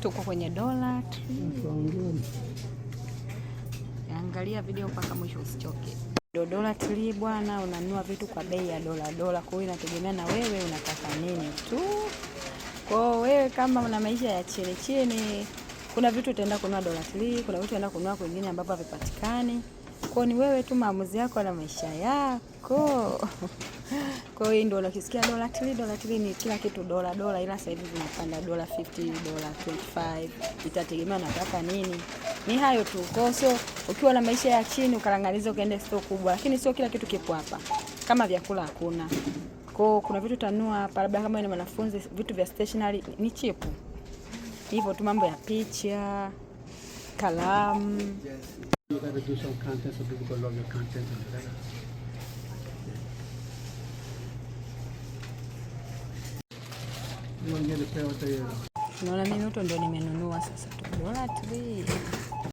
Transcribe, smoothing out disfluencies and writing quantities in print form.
Tuko kwenye Dollar Tree. Angalia video mpaka mwisho usichoke. Dollar Tree bwana, unanunua vitu kwa bei ya dola. Kwa hiyo inategemea na wewe unataka nini tu. Kwa wewe kama una maisha ya chini, kuna vitu utaenda kununua Dollar Tree, kuna vitu utaenda kununua kwingine ambapo havipatikani. Kwa ni wewe tu maamuzi yako na maisha yako. Kwa hiyo ndio unakisikia Dollar Tree ni kila kitu dola, ila sasa hivi zinapanda $50, $25. Itategemea unataka nini. Ni hayo tu. Kwa hiyo sio ukiwa na maisha ya chini ukalangaliza ukaenda store kubwa, lakini sio kila kitu kipo hapa. Kama vyakula hakuna. Kwa kuna vitu utanunua hapa, labda kama ni mwanafunzi, vitu vya stationery ni cheap. Hivyo tu, mambo ya picha, kalamu. You gotta do some content so people love your content. You want to get a pair of the... Unaona mimi ndo nimenunua sasa tu Dollar Tree.